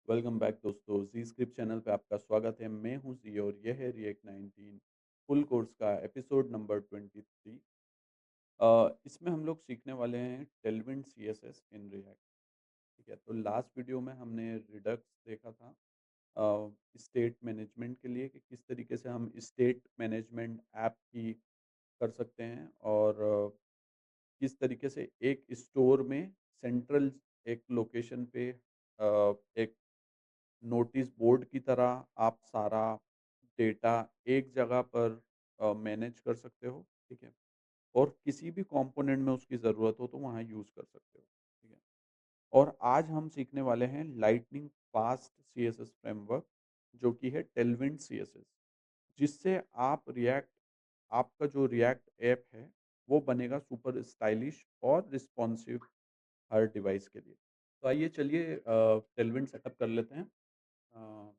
Welcome back दोस्तों, जी script channel पे आपका स्वागत है। मैं हूं जी और यह है रिएक्ट 19 फुल कोर्स का एपिसोड नंबर 23। इसमें हम लोग सीखने वाले हैं टेलविंड सीएसएस इन रिएक्ट। ठीक है, तो लास्ट वीडियो में हमने रिडक्स देखा था स्टेट मैनेजमेंट के लिए कि किस तरीके से हम स्टेट मैनेजमेंट ऐप की कर सकते हैं और किस तरीके से एक स्टोर में सेंट्रल एक लोकेशन पे एक नोटिस बोर्ड की तरह आप सारा डेटा एक जगह पर मैनेज कर सकते हो। ठीक है, और किसी भी कंपोनेंट में उसकी ज़रूरत हो तो वहाँ यूज़ कर सकते हो। ठीक है, और आज हम सीखने वाले हैं लाइटनिंग फास्ट सीएसएस फ्रेमवर्क, जो कि है टेलविंड सीएसएस, जिससे आप रिएक्ट आपका जो रिएक्ट ऐप है वो बनेगा सुपर स्टाइलिश और रिस्पॉन्सिव हर डिवाइस के लिए। तो आइए चलिए टेलविंड सेटअप कर लेते हैं। अ,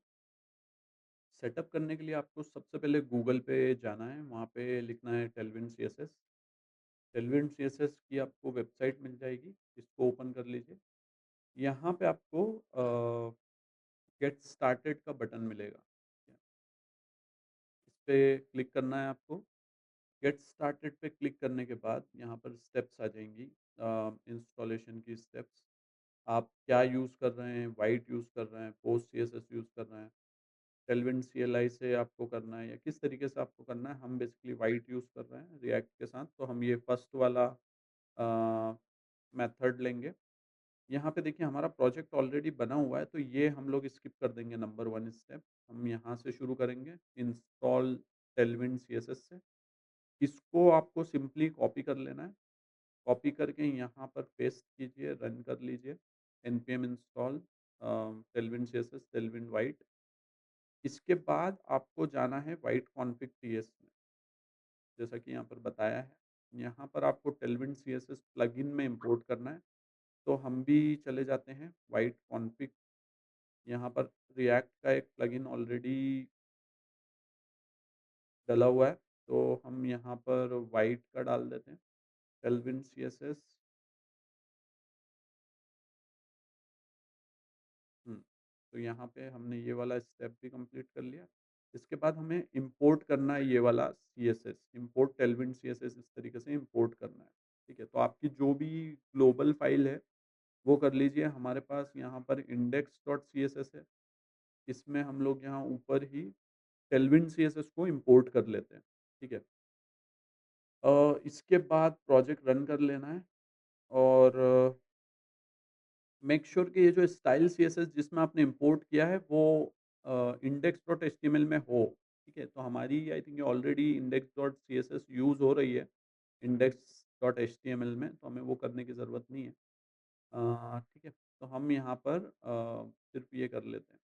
सेटअप करने के लिए आपको सबसे पहले गूगल पे जाना है, वहाँ पे लिखना है टेलविन सीएसएस। टेलविन सीएसएस की आपको वेबसाइट मिल जाएगी, इसको ओपन कर लीजिए। यहाँ पे आपको गेट स्टार्टेड का बटन मिलेगा। इस पे क्लिक करना है आपको। गेट स्टार्टेड पे क्लिक करने के बाद यहाँ पर स्टेप्स आ जाएंगी, इंस्टॉलेशन की स्टेप्स। आप क्या यूज़ कर रहे हैं, वाइट यूज़ कर रहे हैं, पोस्ट सीएसएस यूज़ कर रहे हैं, टेलविन सीएलआई से आपको करना है या किस तरीके से आपको करना है। हम बेसिकली वाइट यूज़ कर रहे हैं रिएक्ट के साथ, तो हम ये फर्स्ट वाला मेथड लेंगे। यहाँ पे देखिए हमारा प्रोजेक्ट ऑलरेडी बना हुआ है, तो ये हम लोग स्किप कर देंगे नंबर 1 स्टेप। हम यहाँ से शुरू करेंगे इंस्टॉल टेलविन सीएसएस से। इसको आपको सिंपली कॉपी कर लेना है। कॉपी करके यहाँ पर पेस्ट कीजिए, रन कर लीजिए। npm install Tailwind CSS Tailwind white. इसके बाद आपको जाना है वाइट कॉन्फ़िग टीएस में, जैसा कि यहाँ पर बताया है। यहाँ पर आपको टेलविन सीएसएस प्लगइन में इंपोर्ट करना है, तो हम भी चले जाते हैं वाइट कॉन्फ़िग। यहाँ पर रिएक्ट का एक प्लगइन ऑलरेडी डला हुआ है, तो हम यहाँ पर वाइट का डाल देते हैं, टेलविन सीएसएस। हुँ, तो यहाँ पे हमने ये वाला स्टेप भी कंप्लीट कर लिया। इसके बाद हमें इंपोर्ट करना है ये वाला सीएसएस, इंपोर्ट टेलविन सीएसएस, इस तरीके से इंपोर्ट करना है। ठीक है, तो आपकी जो भी ग्लोबल फाइल है वो कर लीजिए। हमारे पास यहाँ पर index.css है, इसमें हम लोग यहाँ ऊपर ही टेलविन सीएसएस को इंपोर्ट कर लेते हैं। ठीक है, इसके बाद प्रोजेक्ट रन कर लेना है और मेक श्योर कि ये जो स्टाइल सीएसएस जिसमें आपने इंपोर्ट किया है वो index.html में हो। ठीक है, तो हमारी I think already index.css use हो रही है index.html में, तो हमें वो करने की ज़रूरत नहीं है। ठीक है, तो हम यहाँ पर सिर्फ ये कर लेते हैं,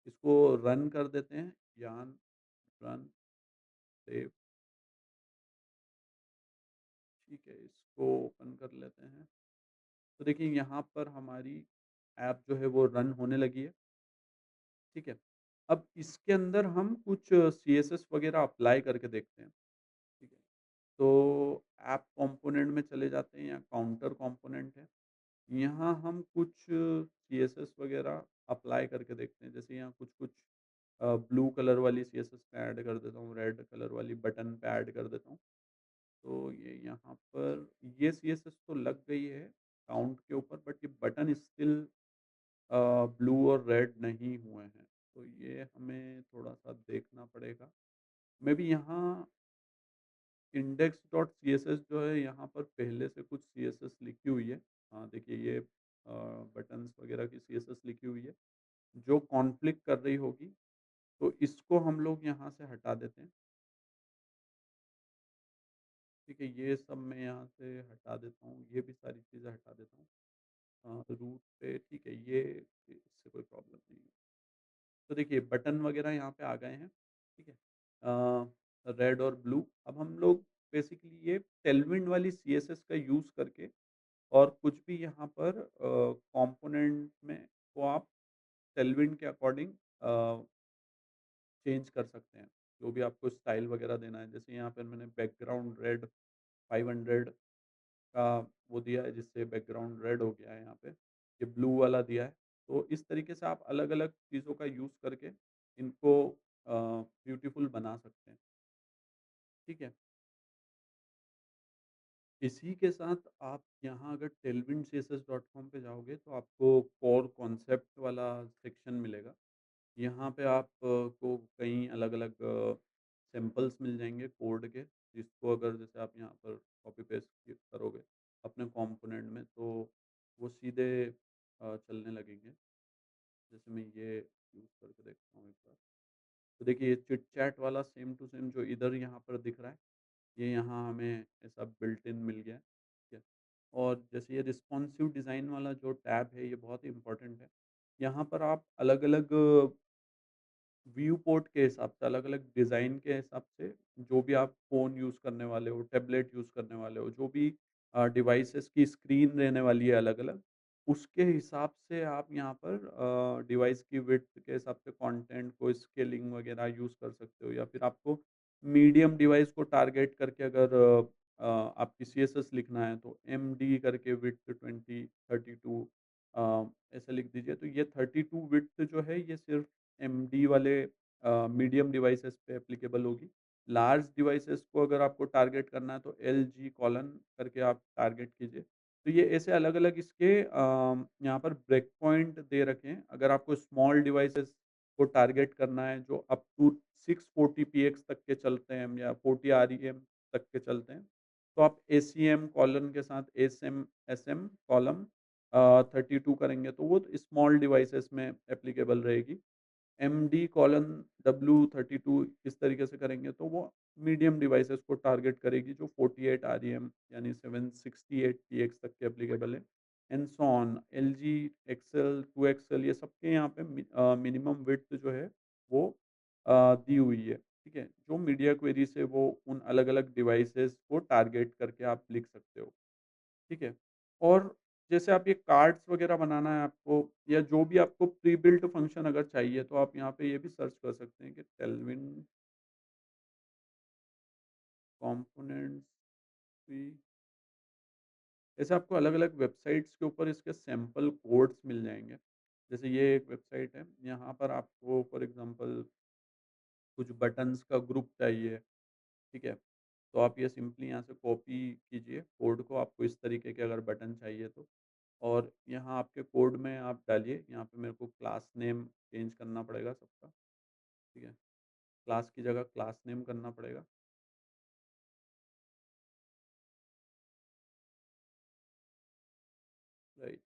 इसको रन कर देते हैं। यान रन सेव। ठीक है, इसको ओपन कर लेते हैं। तो देखिए यहाँ पर हमारी ऐप जो है वो रन होने लगी है। ठीक है, अब इसके अंदर हम कुछ सीएसएस वगैरह अप्लाई करके देखते हैं। ठीक है, तो ऐप कंपोनेंट में चले जाते हैं, या काउंटर कंपोनेंट है। यहाँ हम कुछ सीएसएस वगैरह अप्लाई करके देखते हैं। जैसे यहाँ कुछ-कुछ ब्लू कलर वाली सीएसएस मैं ऐड कर देता हूँ, रेड कलर वाली बटन पे ऐड कर देता हूँ। तो ये यहाँ पर ये सीएसएस तो लग गई है काउंट के ऊपर, बट ये बटन स्टिल ब्लू और रेड नहीं हुए हैं। तो ये हमें थोड़ा-सा देखना पड़ेगा। मेबी यहाँ index.css जो है यहाँ पर पहले से कुछ सीएसएस लिखी हुई है। हाँ, देखिए ये बटन्स वगैरह की सीएसएस लिखी हुई है, जो कॉन्फ्लिक्ट कर रही होगी, तो इसको हम लोग यहाँ से हटा देते हैं। ठीक है, ये सब मैं यहाँ से हटा देता हूँ, ये भी सारी चीज़ें हटा देता हूँ। रूट पे ठीक है, ये इससे कोई प्रॉब्लम नहीं है। तो देखिए बटन वगैरह यहाँ पे आ गए हैं। ठीक है, रेड और ब्लू। अब हम लोग बेसिकली ये टेलविंड वाली सीएसएस का यूज़ करके और कुछ भी यहाँ पर कंपोनेंट में को आप टेलविंड के अकॉर्डिंग चेंज कर सकते हैं। जो भी आपको स्टाइल वगैरह देना है, जैसे यहाँ पर मैंने बैकग्राउंड रेड 500 का वो दिया है, जिससे बैकग्राउंड रेड हो गया है यहाँ पे। ये ब्लू वाला दिया है, तो इस तरीके से आप अलग-अलग चीज़ों का यूज़ करके इनको ब्यूटीफुल बना सकते हैं, ठीक है? इसी के साथ आप यहाँ अगर tailwindcss.com पे जाओगे तो आपको कोर कॉन्सेप्ट वाला सेक्शन मिलेगा। यहाँ पे आप को कई अलग-अलग सैंपल्स मिल जाएँगे कोड के, जिसको अगर जैसे आप यहाँ पर कॉपी पेस्ट करोगे अपने कंपोनेंट में तो वो सीधे चलने लगेंगे। जैसे मैं ये यूज़ करके देखता हूँ एक बार। तो देखिए ये चिट चैट वाला सेम टू सेम जो इधर यहाँ पर दिख रहा है, ये यहाँ हमें ऐसा बिल्ट इन मिल गया है, ठीक है। और जैसे ये रिस्पॉन्सिव डिज़ाइन वाला जो टैब है, ये बहुत ही इम्पोर्टेंट है। यहाँ पर आप अलग-अलग व्यू पोर्ट के हिसाब से, अलग-अलग डिज़ाइन के हिसाब से, जो भी आप फ़ोन यूज़ करने वाले हो, टैबलेट यूज़ करने वाले हो, जो भी डिवाइसेज़ की स्क्रीन रहने वाली है अलग-अलग, उसके हिसाब से आप यहाँ पर डिवाइस की विड्थ के हिसाब से कंटेंट को स्केलिंग वगैरह यूज़ कर सकते हो या फिर आपको मीडियम डिवाइस को टारगेट करके अगर आपकी सीएसएस लिखना है, तो एमडी करके विड्थ 20, 32 ऐसे लिख दीजिए। तो ये 32 विड्थ जो है, ये सिर्फ़ एमडी वाले मीडियम डिवाइसेस पे एप्लीकेबल होगी। लार्ज डिवाइसेस को अगर आपको टारगेट करना है तो एलजी कॉलन करके आप टारगेट कीजिए। तो ये ऐसे अलग-अलग इसके यहाँ पर ब्रेक पॉइंट दे रखे हैं। अगर आपको स्मॉल डिवाइसेस को टारगेट करना है जो अप टू 640 पीएक्स तक के चलते हैं या 40 आरईएम तक के चलते हैं, तो आप एसीएम कॉलन के साथ एसएम एसएम कॉलम 32 करेंगे तो वो स्मॉल डिवाइसेस में एप्लीकेबल रहेगी। एमडी कॉलन W32 इस तरीके से करेंगे तो वो मीडियम डिवाइसेस को टारगेट करेगी जो 48 आरईएम यानी 768 पीएक्स तक के एप्लीकेबल है and so on. LG Excel 2 Excel ये सबके यहाँ पे मिनिमम विड्थ जो है वो दी हुई है, ठीक है। जो मीडिया क्वेरी से वो उन अलग अलग डिवाइसेस को टारगेट करके आप लिख सकते हो, ठीक है। और जैसे आप ये कार्ड्स वगैरह बनाना है आपको या जो भी आपको प्री बिल्ट फंक्शन अगर चाहिए तो आप यहाँ पे ये भी सर्च कर सकते हैं कि टेलविन कंपोनेंट्स भी। ऐसे आपको अलग-अलग वेबसाइट्स के ऊपर इसके सैंपल कोड्स मिल जाएँगे। जैसे ये एक वेबसाइट है, यहाँ पर आपको फॉर एग्ज़ाम्पल कुछ बटन्स का ग्रुप चाहिए, ठीक है? तो आप ये सिंपली यहाँ से कॉपी कीजिए कोड को, आपको इस तरीके के अगर बटन चाहिए तो। और यहाँ आपके कोड में आप डालिए, यहाँ पे मेरे को क्लास नेम चेंज करना पड़ेगा सबका, ठीक है? क्लास की जगह क्लास नेम करना पड़ेगा, राइट?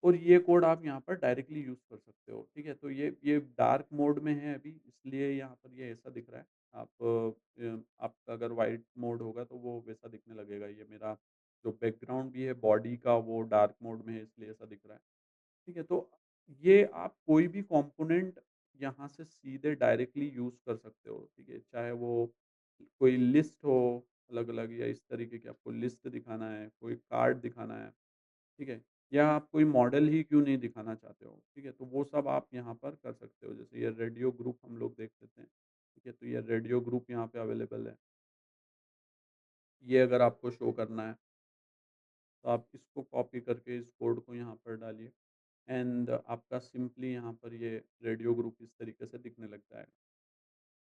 और ये कोड आप यहाँ पर डायरेक्टली यूज़ कर सकते हो, ठीक है? तो ये डार्क मोड में है अभी, इसलिए यहाँ पर ये ऐसा दिख रहा है। आपका अगर वाइट मोड होगा तो वो वैसा दिखने लगेगा। ये मेरा जो बैकग्राउंड भी है बॉडी का वो डार्क मोड में है इसलिए ऐसा दिख रहा है। ठीक है, तो ये आप कोई भी कंपोनेंट यहाँ से सीधे डायरेक्टली यूज़ कर सकते हो, ठीक है? चाहे वो कोई लिस्ट हो अलग-अलग या इस तरीके की आपको लिस्ट दिखाना है, कोई कार्ड दिखाना है, ठीक है? या आप कोई मॉडल ही क्यों नहीं दिखाना चाहते हो, ठीक है? तो वो सब आप यहाँ पर कर सकते हो। जैसे ये रेडियो ग्रुप हम लोग देख लेते हैं, ठीक है? तो ये रेडियो ग्रुप यहाँ पे अवेलेबल है। ये अगर आपको शो करना है, तो आप इसको कॉपी करके इस कोड को यहाँ पर डालिए एंड आपका सिंपली यहाँ पर ये रेडियो ग्रुप इस तरीके से दिखने लग जाएगा,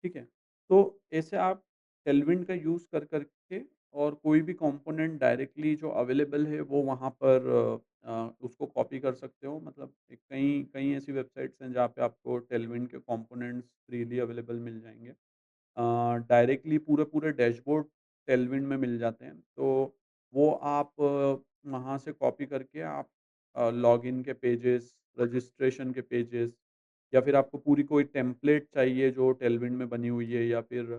ठीक है? तो ऐसे आप टेलविंड का यूज़ कर के और कोई भी कंपोनेंट डायरेक्टली जो अवेलेबल है वो वहाँ पर उसको कॉपी कर सकते हो। मतलब एक कई कई ऐसी वेबसाइट्स हैं जहाँ पे आपको टेलविंड के कंपोनेंट्स फ्रीली अवेलेबल मिल जाएँगे। डायरेक्टली पूरे-पूरे डैशबोर्ड टेलविंड में मिल जाते हैं। तो वो आप वहाँ से कॉपी करके आप लॉगिन के पेजेज़, रजिस्ट्रेशन के पेजेज़ या फिर आपको पूरी कोई टेम्पलेट चाहिए जो टेलविंड में बनी हुई है या फिर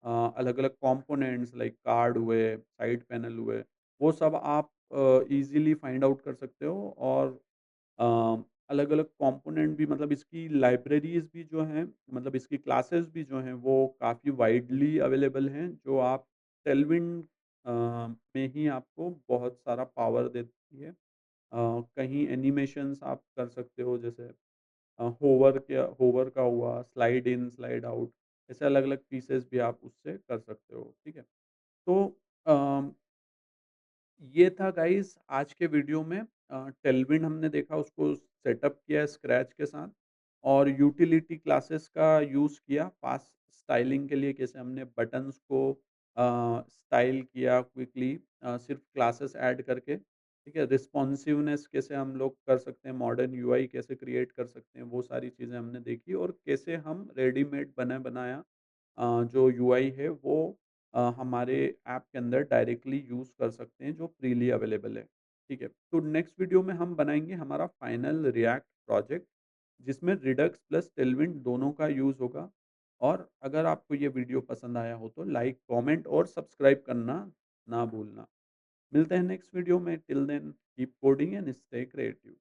अलग-अलग कंपोनेंट्स लाइक कार्ड हुए, साइड पैनल हुए, वो सब आप ईज़िली फाइंड आउट कर सकते हो और अ, अलग-अलग कंपोनेंट भी मतलब इसकी लाइब्रेरीज़ भी जो हैं मतलब इसकी क्लासेस भी जो हैं वो काफ़ी वाइडली अवेलेबल हैं, जो आप टेलविंड में ही आपको बहुत सारा पावर देती है। कहीं एनिमेशंस आप कर सकते हो जैसे होवर का हुआ, स्लाइड इन, स्लाइड आउट ऐसे अलग-अलग पीसेस भी आप उससे कर सकते हो, ठीक है? तो अ ये था गाइस आज के वीडियो में टेलविन हमने देखा उसको सेटअप किया स्क्रैच के साथ और यूटिलिटी क्लासेस का यूज़ किया फास्ट स्टाइलिंग के लिए कैसे हमने बटन्स को स्टाइल किया क्विकली सिर्फ क्लासेस ऐड करके ठीक है रिस्पॉन्सिवनेस कैसे हम लोग कर सकते हैं मॉडर्न यूआई कैसे क्रिएट कर सकते हैं वो सारी चीज़ें हमने देखी और कैसे हम रेडीमेड बना बनाया जो यूआई है वो हमारे ऐप के अंदर डायरेक्टली यूज़ कर सकते हैं जो फ्रीली अवेलेबल है, ठीक है। तो नेक्स्ट वीडियो में हम बनाएँगे हमारा फाइनल रिएक्ट प्रोजेक्ट जिसमें रिडक्स प्लस टेलविंड दोनों का यूज़ होगा और अगर आपको ये वीडियो पसंद आया हो तो लाइक, कमेंट और सब्सक्राइब करना ना भूलना। मिलते हैं नेक्स्ट वीडियो में, till then keep coding and stay creative.